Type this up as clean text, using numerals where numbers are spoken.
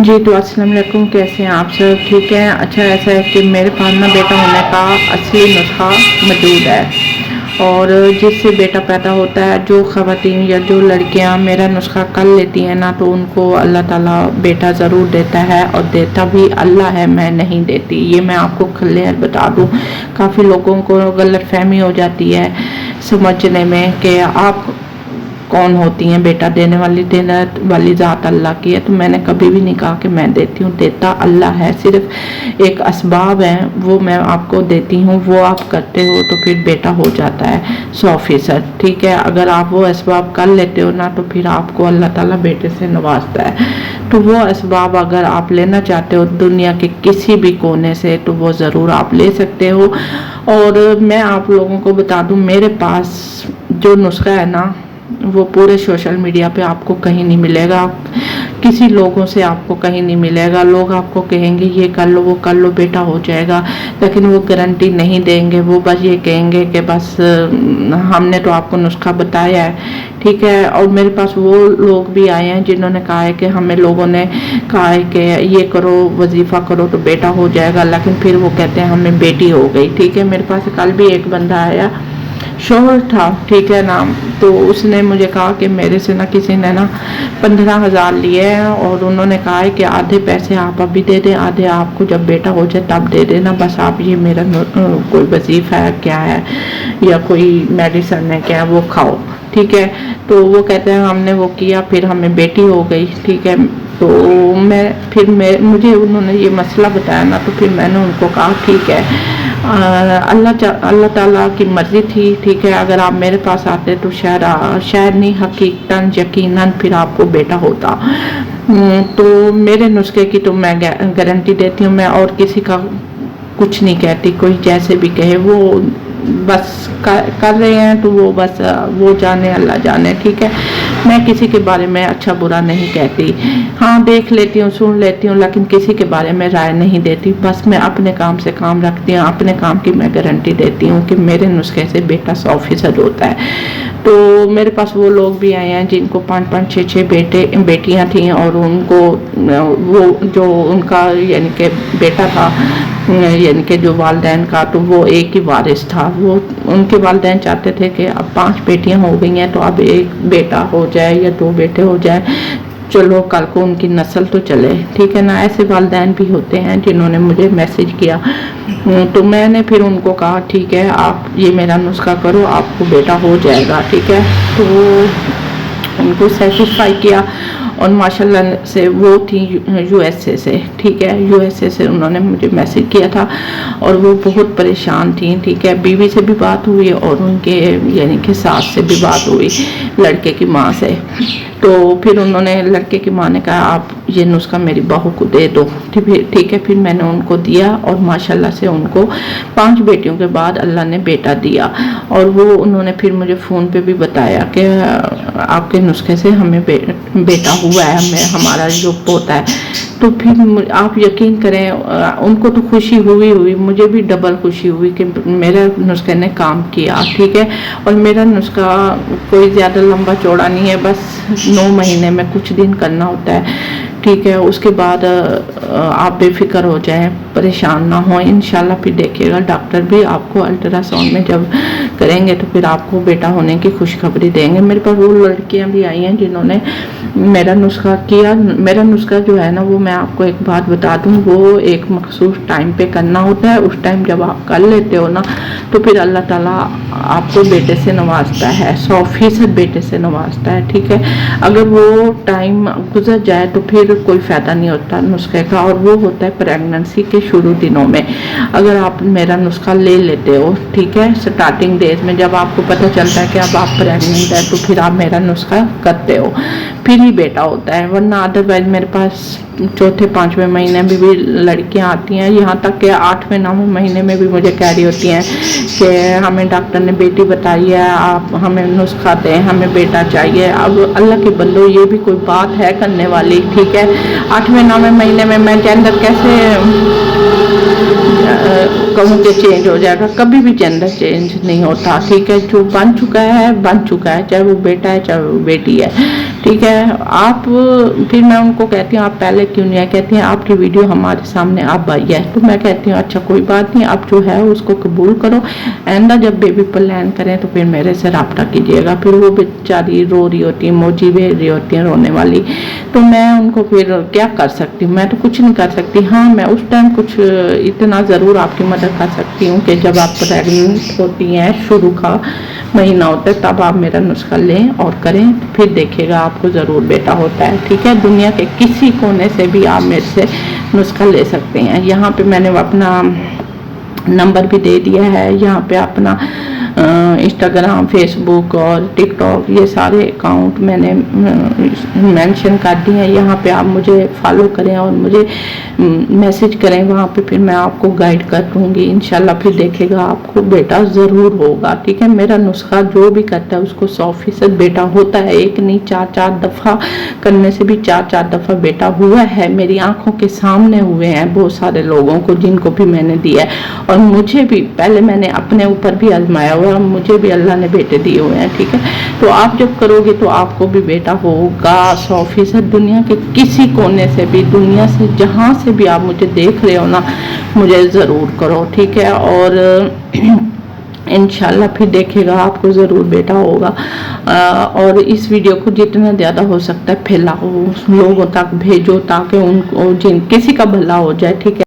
जी तो अस्सलाम वालेकुम, कैसे हैं आप सब? ठीक है। अच्छा, ऐसा है कि मेरे पास ना बेटा होने का असली नुस्खा मौजूद है। और जिससे बेटा पैदा होता है, जो ख़वातीन या जो लड़कियां मेरा नुस्खा कर लेती हैं ना, तो उनको अल्लाह ताला बेटा ज़रूर देता है, और देता भी अल्लाह है, मैं नहीं देती। ये मैं आपको क्लियर बता दूं। काफ़ी लोगों को गलत फहमी हो जाती है समझने में कि आप कौन होती हैं, बेटा देने वाली ज़ात अल्लाह की है। तो मैंने कभी भी नहीं कहा कि मैं देती हूँ, देता अल्लाह है। सिर्फ एक असबाब है, वो मैं आपको देती हूँ, वो आप करते हो तो फिर बेटा हो जाता है 100%। ठीक है, अगर आप वो असबाब कर लेते हो ना, तो फिर आपको अल्लाह ताला बेटे से नवाजता है। तो वो असबाब अगर आप लेना चाहते हो दुनिया के किसी भी कोने से, तो वो ज़रूर आप ले सकते हो। और मैं आप लोगों को बता दूँ, मेरे पास जो नुस्खा है ना, वो पूरे सोशल मीडिया पे आपको कहीं नहीं मिलेगा, किसी लोगों से आपको कहीं नहीं मिलेगा। लोग आपको कहेंगे ये कर लो, वो कर लो, बेटा हो जाएगा, लेकिन वो गारंटी नहीं देंगे। वो बस ये कहेंगे कि बस हमने तो आपको नुस्खा बताया है। ठीक है। और मेरे पास वो लोग भी आए हैं जिन्होंने कहा है कि हमें लोगों ने कहा है कि ये करो, वजीफ़ा करो तो बेटा हो जाएगा, लेकिन फिर वो कहते हैं हमें बेटी हो गई। ठीक है। मेरे पास कल भी एक बंदा आया, शोहर था, ठीक है नाम, तो उसने मुझे कहा कि मेरे से ना किसी ने ना 15,000 लिए हैं, और उन्होंने कहा है कि आधे पैसे आप अभी दे दें, आधे आपको जब बेटा हो जाए तब दे देना। बस आप ये मेरा कोई वजीफ़ा है क्या है, या कोई मेडिसन है क्या, वो खाओ। ठीक है। तो वो कहते हैं हमने वो किया, फिर हमें बेटी हो गई। ठीक है। तो मुझे उन्होंने ये मसला बताया ना, तो फिर मैंने उनको कहा ठीक है, अल्लाह ताला की मर्ज़ी थी। ठीक है। अगर आप मेरे पास आते तो शायद नहीं, हकीकतन यकीनन फिर आपको बेटा होता। तो मेरे नुस्खे की तो मैं गारंटी देती हूँ, मैं और किसी का कुछ नहीं कहती। कोई जैसे भी कहे, वो बस कर रहे हैं तो वो बस वो जाने, अल्लाह जाने। ठीक है। मैं किसी के बारे में अच्छा बुरा नहीं कहती। हाँ, देख लेती हूँ, सुन लेती हूँ, लेकिन किसी के बारे में राय नहीं देती। बस मैं अपने काम से काम रखती हूँ, अपने काम की मैं गारंटी देती हूँ कि मेरे नुस्खे से बेटा 100% होता है। तो मेरे पास वो लोग भी आए हैं जिनको 5-5, 6-6 बेटियां थीं, और उनको वो जो उनका यानी कि बेटा था, यानी कि जो वालिदैन का, तो वो एक ही वारिस था। वो उनके वालिदैन चाहते थे कि अब 5 बेटियां हो गई हैं तो अब एक बेटा हो जाए या 2 बेटे हो जाए, चलो कल को उनकी नस्ल तो चले। ठीक है ना। ऐसे वालिदैन भी होते हैं जिन्होंने मुझे मैसेज किया। तो मैंने फिर उनको कहा ठीक है, आप ये मेरा नुस्खा करो, आपको बेटा हो जाएगा। ठीक है। तो उनको सेटिस्फाई किया, और माशाल्लाह से वो थी यूएसए से। ठीक है। यूएसए से उन्होंने मुझे मैसेज किया था, और वो बहुत परेशान थी। ठीक है। बीवी से भी बात हुई, और उनके यानी कि सास से भी बात हुई, लड़के की माँ से। तो फिर उन्होंने, लड़के की माँ ने कहा आप ये नुस्खा मेरी बहू को दे दो। ठीक है। फिर मैंने उनको दिया, और माशाल्लाह से उनको 5 बेटियों के बाद अल्लाह ने बेटा दिया। और वो उन्होंने फिर मुझे फ़ोन पे भी बताया कि आपके नुस्खे से हमें बेटा हुआ है, हमें हमारा जो पोता है। तो फिर आप यकीन करें, उनको तो खुशी हुई, मुझे भी डबल खुशी हुई कि मेरे नुस्खे ने काम किया। ठीक है। और मेरा नुस्खा कोई ज़्यादा लंबा चौड़ा नहीं है, बस 9 महीने में कुछ दिन करना होता है। ठीक है। उसके बाद आप बेफिक्र हो जाएं, परेशान ना हो। इंशाल्लाह फिर देखिएगा, डॉक्टर भी आपको अल्ट्रासाउंड में जब करेंगे तो फिर आपको बेटा होने की खुशखबरी देंगे। मेरे पास वो लड़कियां भी आई हैं जिन्होंने मेरा नुस्खा किया। मेरा नुस्खा जो है ना, वो मैं आपको एक बात बता दूं, वो एक मखसूस टाइम पे करना होता है। उस टाइम जब आप कर लेते हो ना, तो फिर अल्लाह ताला आपको बेटे से नवाजता है, 100% बेटे से नवाजता है। ठीक है। अगर वो टाइम गुजर जाए तो फिर कोई फ़ायदा नहीं होता नुस्खे का, और वो होता है प्रेगनेंसी के शुरू दिनों में। अगर आप मेरा नुस्खा ले लेते हो, ठीक है, स्टार्टिंग डेज में जब आपको पता चलता है कि अब आप प्रेगनेंट है, तो फिर आप मेरा नुस्खा करते हो, फिर ही बेटा होता है। वरना अदरवाइज मेरे पास 4-5वें महीने में भी लड़कियां आती हैं, यहाँ तक कि 8वें-9वें महीने में भी मुझे कह रही होती हैं कि हमें डॉक्टर ने बेटी बताई है, आप हमें नुस्खा दें, हमें बेटा चाहिए। अब अल्लाह के बंदो, ये भी कोई बात है करने वाली। ठीक है। 8वें-9वें महीने में मैं जेंडर कैसे कहूँ कि चेंज हो जाएगा, कभी भी जेंडर चेंज नहीं होता, ठीक है। जो बन चुका है, चाहे वो बेटा है चाहे वो बेटी है, ठीक है। आप फिर मैं उनको कहती हूँ आप पहले क्यों नहीं आए, कहती हैं आपकी वीडियो हमारे सामने अब आई है। तो मैं कहती हूँ अच्छा कोई बात नहीं, आप जो है उसको कबूल करो, आइंदा जब बेबी प्लान करें तो फिर मेरे से रब्ता कीजिएगा। फिर वो बेचारी रो रही होती है, मोजी भेज रही होती है रोने वाली, तो मैं उनको फिर क्या कर सकती हूँ, मैं तो कुछ नहीं कर सकती। हाँ मैं उस टाइम कुछ इतना ज़रूर आपकी मदद कर सकती हूँ कि जब आप प्रेगनेंट होती हैं, शुरू का महीना होता है, तब आप मेरा नुस्खा लें और करें, फिर देखिएगा आपको ज़रूर बेटा होता है, ठीक है। दुनिया के किसी कोने से भी आप मेरे से नुस्खा ले सकते हैं। यहाँ पे मैंने अपना नंबर भी दे दिया है, यहाँ पे अपना इंस्टाग्राम, फेसबुक और टिकटॉक ये सारे अकाउंट मैंने मेंशन कर दिए हैं। यहाँ पे आप मुझे फॉलो करें और मुझे मैसेज करें, वहाँ पे फिर मैं आपको गाइड कर दूँगी इंशाल्लाह। फिर देखेगा आपको बेटा ज़रूर होगा, ठीक है। मेरा नुस्खा जो भी करता है उसको 100% बेटा होता है, एक नहीं 4-4 दफ़ा करने से भी 4-4 दफ़ा बेटा हुआ है। मेरी आंखों के सामने हुए हैं बहुत सारे लोगों को जिनको भी मैंने दिया है, और मुझे भी पहले मैंने अपने ऊपर भी आजमाया हुआ, मुझे भी अल्लाह ने बेटे दिए हुए हैं, ठीक है। तो आप जब करोगे तो आपको भी बेटा होगा 100%। दुनिया के किसी कोने से भी, दुनिया से जहाँ से भी आप मुझे देख रहे हो ना, मुझे ज़रूर करो, ठीक है। और इंशाल्लाह फिर देखेगा आपको ज़रूर बेटा होगा। और इस वीडियो को जितना ज़्यादा हो सकता है फैलाओ, लोगों तक भेजो ताकि उनको जिन किसी का भला हो जाए, ठीक है।